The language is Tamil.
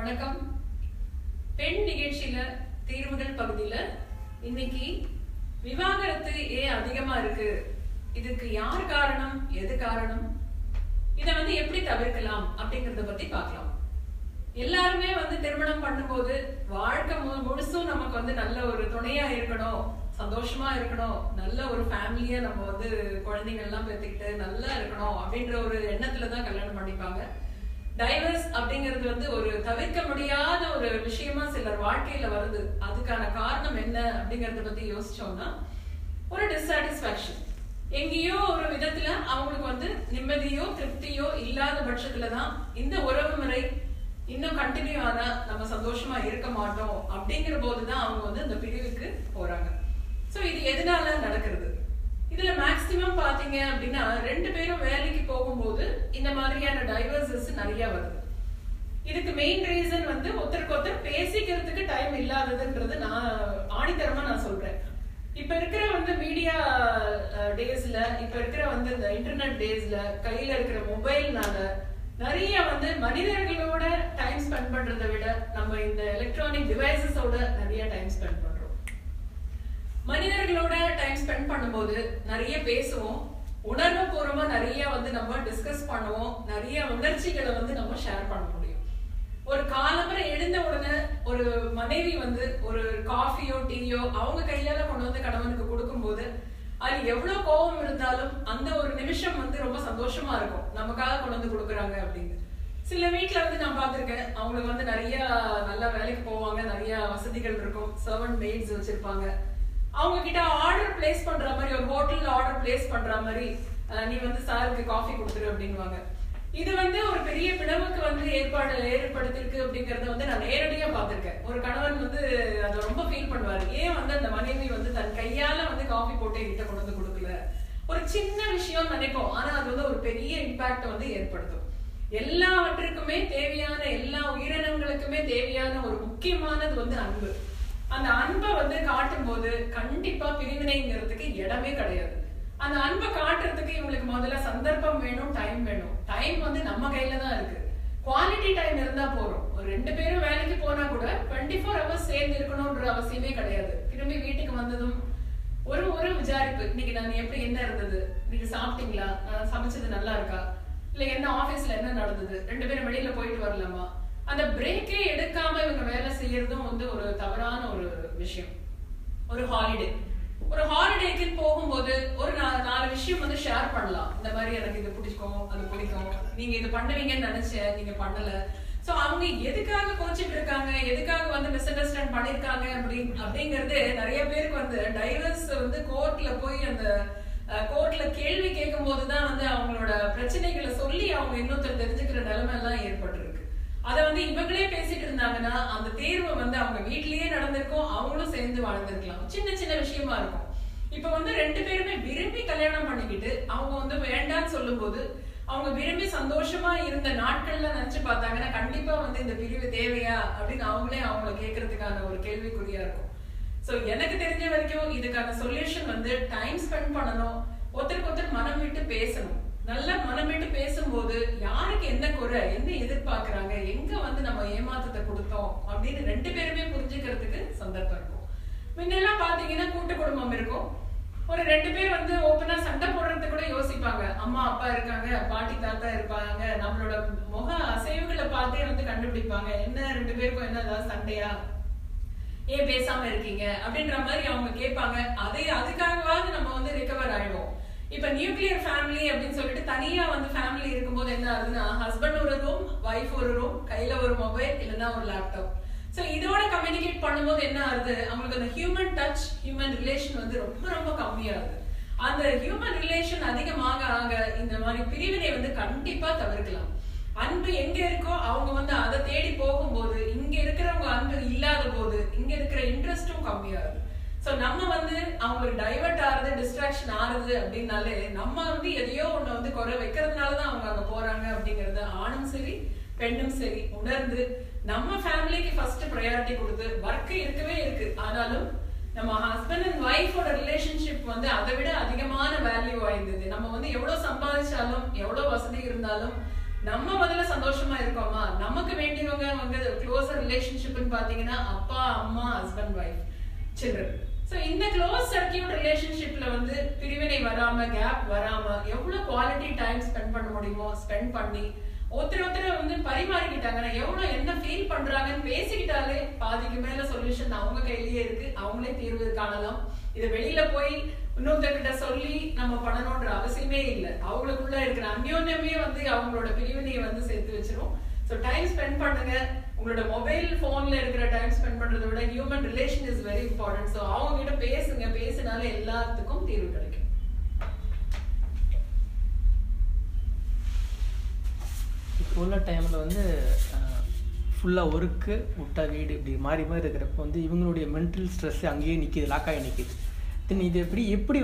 வணக்கம். பெண் நிகழ்ச்சியில தீர்வுகள் பகுதியில இன்னைக்கு விவாகரத்து ஏன் அதிகமா இருக்கு, இதுக்கு யார் காரணம், எது காரணம், இதை எப்படி தவிர்க்கலாம் அப்படிங்கறத பத்தி பார்க்கலாம். எல்லாருமே திருமணம் பண்ணும்போது வாழ்க்கை முழுசும் நமக்கு நல்ல ஒரு துணையா இருக்கணும், சந்தோஷமா இருக்கணும், நல்ல ஒரு ஃபேமிலியா நம்ம குழந்தைகள் எல்லாம் பெற்றுக்கிட்டு நல்லா இருக்கணும் அப்படின்ற ஒரு எண்ணத்துலதான் கல்யாணம் பண்ணிப்பாங்க. டைவர்ஸ் அப்படிங்கிறது ஒரு தவிர்க்க முடியாத ஒரு விஷயமா சிலர் வாழ்க்கையில வருது. அதுக்கான காரணம் என்ன அப்படிங்கறத பத்தி யோசிச்சோம்னா, ஒரு டிஸ்சாட்டிஸ்பாக்சன், எங்கேயோ ஒரு விதத்துல அவங்களுக்கு நிம்மதியோ திருப்தியோ இல்லாத பட்சத்துலதான் இந்த உறவு முறை இன்னும் கண்டினியூ ஆனா நம்ம சந்தோஷமா இருக்க மாட்டோம் அப்படிங்கிற போதுதான் அவங்க இந்த பிரிவுக்கு போறாங்க. சோ இது எதனால நடக்கிறது? இதுல மேக்சிமம் பாத்தீங்க அப்படின்னா, ரெண்டு பேரும் வேலைக்கு போகும்போது இந்த மாதிரியான டைவர்சஸ் நிறைய வருது. இதுக்கு மெயின் ரீசன் ஒருத்தருக்கு ஒருத்தர் பேசிக்கிறதுக்கு டைம் இல்லாததுன்றது நான் ஆணித்தரமா நான் சொல்றேன். இப்ப இருக்கிற மீடியா டேஸ்ல, இப்ப இருக்கிற இந்த இன்டர்நெட் டேஸ்ல, கையில இருக்கிற மொபைல்னால நிறைய மனிதர்களோட டைம் ஸ்பெண்ட் பண்றதை விட நம்ம இந்த எலக்ட்ரானிக் டிவைசஸோட நிறைய டைம் ஸ்பெண்ட் பண்றோம். மனிதர்களோட டைம் ஸ்பெண்ட் பண்ணும்போது நிறைய பேசுவோம், உணர்வு பூர்வமா நிறைய நம்ம டிஸ்கஸ் பண்ணுவோம், நிறைய உணர்ச்சிகளை நம்ம ஷேர் பண்ண முடியும். ஒரு காலம்பரை எழுந்த உடனே ஒரு மனைவி ஒரு காஃபியோ டீயோ அவங்க கையால கொண்டு கணவனுக்கு கொடுக்கும் போது அது எவ்வளவு கோபம் இருந்தாலும் அந்த ஒரு நிமிஷம் ரொம்ப சந்தோஷமா இருக்கும், நமக்காக கொண்டு கொடுக்குறாங்க அப்படின்னு. சில வீட்டுல நான் பார்த்திருக்கேன், அவங்களுக்கு நிறைய நல்லா வேலைக்கு போவாங்க, நிறைய வசதிகள் இருக்கும், சர்வன்ட் மெய்ட்ஸ் வச்சிருப்பாங்க. அவங்க கிட்ட ஆர்டர் பிளேஸ் பண்ற மாதிரி, ஒரு ஹோட்டல்ல ஆர்டர் பிளேஸ் பண்ற மாதிரி, நீ சாருக்கு காஃபி கொடுத்துரு அப்படின்வாங்க. இது ஒரு பெரிய பிளவுக்கு ஏற்படுத்திருக்கு அப்படிங்கறத நான் நேரடியா பார்த்திருக்கேன். ஒரு கணவன் அதை ரொம்ப ஃபீல் பண்ணுவாரு, ஏன் அந்த மனைவி தன் கையால காஃபி போட்டு என்கிட்ட கொண்டு கொடுக்கல. ஒரு சின்ன விஷயம் நினைப்போம், ஆனா அது ஒரு பெரிய இம்பாக்ட் ஏற்படுத்தும். எல்லாவற்றுக்குமே தேவையான, எல்லா உயிரினங்களுக்குமே தேவையான ஒரு முக்கியமானது அன்பு. அந்த அன்பை காட்டும் போது கண்டிப்பா பிரிவினைங்கிறதுக்கு இடமே கிடையாது. அந்த அன்பை காட்டுறதுக்கு இவங்களுக்கு முதல்ல சந்தர்ப்பம் வேணும், டைம் வேணும். டைம் நம்ம கையில தான் இருக்கு. குவாலிட்டி டைம் இருந்தா போறோம். ஒரு ரெண்டு பேரும் வேலைக்கு போனா கூட 24 hours சேர்ந்து இருக்கணும்ன்ற அவசியமே கிடையாது. திரும்பி வீட்டுக்கு வந்ததும் ஒரு விசாரிப்பு, இன்னைக்கு நான் எப்படி என்ன இருந்தது, நீங்க சாப்பிட்டீங்களா, சமைச்சது நல்லா இருக்கா, இல்ல என்ன ஆபீஸ்ல என்ன நடந்தது, ரெண்டு பேரும் வெளியில போயிட்டு வரலாமா, அந்த பிரேக்கே எடுக்காம இவங்க வேலை செய்யறதும் ஒரு தவறான ஒரு விஷயம். ஒரு ஹாலிடேக்கு போகும்போது ஒரு நாலு விஷயம் ஷேர் பண்ணலாம். இந்த மாதிரி எனக்கு இது பிடிக்கும், அது பிடிக்கும், நீங்க இது பண்ணுவீங்கன்னு நினைச்சேன், நீங்க பண்ணல. சோ அவங்க எதுக்காக கோச்சிட்டு இருக்காங்க, எதுக்காக மிஸ் அண்டர்ஸ்டாண்ட் பண்ணிருக்காங்க அப்படிங்கறது நிறைய பேருக்கு டைவர்ஸ் கோர்ட்ல போய் அந்த கோர்ட்ல கேள்வி கேட்கும் போதுதான் அவங்களோட பிரச்சனைகளை சொல்லி அவங்க இன்னொருத்தர் தெரிஞ்சுக்கிற நிலைமை எல்லாம் ஏற்பட்டிருக்கு. அதை இவங்களே பேசிட்டு இருந்தாங்கன்னா அந்த தேர்வு அவங்க வீட்லயே நடந்திருக்கும், அவங்களும் சேர்ந்து வாழ்ந்திருக்கலாம். சின்ன சின்ன விஷயமா இருக்கும். இப்ப ரெண்டு பேருமே விரும்பி கல்யாணம் பண்ணிக்கிட்டு அவங்க வேண்டான்னு சொல்லும் போது, அவங்க விரும்பி சந்தோஷமா இருந்த நாட்கள்ல நினைச்சு பார்த்தாங்கன்னா கண்டிப்பா இந்த பிரிவு தேவையா அப்படின்னு அவங்களே அவங்கள கேட்கறதுக்கான ஒரு கேள்விக்குறியா இருக்கும். சோ எனக்கு தெரிஞ்ச வரைக்கும் இதுக்கான சொல்யூஷன் டைம் ஸ்பெண்ட் பண்ணணும், ஒருத்தருக்கு ஒருத்தர் மனம் விட்டு பேசணும். நல்லா மனம் விட்டு பேசும்போது யாருக்கு என்ன குறை, என்ன எதிர்பார்க்கறாங்க, எங்க நம்ம ஏமாத்தத்தை கொடுத்தோம் அப்படின்னு ரெண்டு பேருமே புரிஞ்சுக்கிறதுக்கு சந்தர்ப்பம் இருக்கும். முன்னெல்லாம் பாத்தீங்கன்னா கூட்டு குடும்பம் இருக்கும். ஒரு ரெண்டு பேர் ஓப்பனா சண்டை போடுறதுக்கு கூட யோசிப்பாங்க. அம்மா அப்பா இருக்காங்க, பாட்டி தாத்தா இருப்பாங்க, நம்மளோட முக அசைவுகளை பார்த்தே கண்டுபிடிப்பாங்க, என்ன ரெண்டு பேருக்கும் என்ன ஏதாவது சண்டையா, ஏன் பேசாம இருக்கீங்க அப்படின்ற மாதிரி அவங்க கேட்பாங்க. அதுக்காகவாவது நம்ம ரிகவர் ஆயிடுவோம். இப்ப நியூக்ளியர் ஃபேமிலி அப்படின்னு சொல்லிட்டு தனியா ஃபேமிலி இருக்கும்போது என்ன ஆகுதுன்னா, ஹஸ்பண்ட் ஒரு ரூம், வைஃப் ஒரு ரூம், கையில ஒரு மொபைல் இல்லைன்னா ஒரு லேப்டாப். சோ இதோட கம்யூனிகேட் பண்ணும்போது என்ன ஆகுது, அவங்களுக்கு அந்த ஹியூமன் டச், ஹியூமன் ரிலேஷன் ரொம்ப ரொம்ப கம்மியாகுது. அந்த ஹியூமன் ரிலேஷன் அதிகமாக ஆக இந்த மாதிரி பிரிவினை கண்டிப்பா தவிர்க்கலாம். அன்பு எங்க இருக்கோ அவங்க அதை தேடி போகும்போது, இங்க இருக்கிறவங்க அன்பு இல்லாத போது இங்க இருக்கிற இன்ட்ரெஸ்டும் கம்மியாகுது. சோ நம்ம அவங்களுக்கு டைவர்ட் ஆகுது, டிஸ்ட்ராக்ஷன் ஆகுது அப்படின்னாலே நம்ம எதையோ ஒண்ணு குறை வைக்கிறதுனாலதான் அவங்க அங்க போறாங்க அப்படிங்கறது ஆணும் சரி பெண்ணும் சரி உணர்ந்து நம்ம ஃபேமிலிக்கு ஃபர்ஸ்ட் ப்ரையாரிட்டி கொடுத்து, ஒர்க் இருக்கவே இருக்கு, ஆனாலும் நம்ம ஹஸ்பண்ட் அண்ட் ஒய்ஃபோட ரிலேஷன்ஷிப் அதை விட அதிகமான வேல்யூ வாய்ந்தது. நம்ம எவ்வளவு சம்பாதிச்சாலும் எவ்வளவு வசதி இருந்தாலும் நம்ம முதல்ல சந்தோஷமா இருக்கோமா, நமக்கு வேண்டியவங்க வந்து க்ளோசர் ரிலேஷன்ஷிப்னு பாத்தீங்கன்னா அப்பா அம்மா ஹஸ்பண்ட் ஒய்ஃப் சில்ட்ரன். ஸோ இந்த க்ளோஸ் சர்க்கியூட் ரிலேஷன்ஷிப்ல வந்து பிரிவினை வராம கேப் வராம எவ்வளவு குவாலிட்டி டைம் ஸ்பெண்ட் பண்ண முடியுமோ ஸ்பெண்ட் பண்ணி ஒருத்தர் வந்து பரிமாறிக்கிட்டாங்கன்னா எவ்வளவு என்ன ஃபீல் பண்றாங்கன்னு பேசிக்கிட்டாலே பாதிக்கு மேல சொல்யூஷன் அவங்க கையிலேயே இருக்கு, அவங்களே தீர்வு காணலாம். இதை வெளியில போய் இன்னொருத்தர்கிட்ட சொல்லி நம்ம பண்ணணும்ன்ற அவசியமே இல்லை. அவங்களுக்குள்ள இருக்கிற அந்யோன்யமே வந்து அவங்களோட பிரிவினையை வந்து சேர்த்து வச்சிரும். ஸோ டைம் ஸ்பெண்ட் பண்ணுங்க. உங்களோட மொபைல் போன்ல இருக்கிற டைம் ஸ்பெண்ட் பண்றதை விட human relation is very important. So அவங்க கிட்ட பேசுங்க, பேசினாலே எல்லாத்துக்கும் தீர்வு கிடைக்கும். இப்போ உள்ள டைமில் வந்து ஃபுல்லாக ஒர்க்கு விட்டா வீடு இப்படி மாறி மாறி இருக்கிறப்ப வந்து இவங்களுடைய மென்டல் ஸ்ட்ரெஸ் அங்கேயே நிற்கிது, லாக்காகி நிற்கிது. தென் இது எப்படி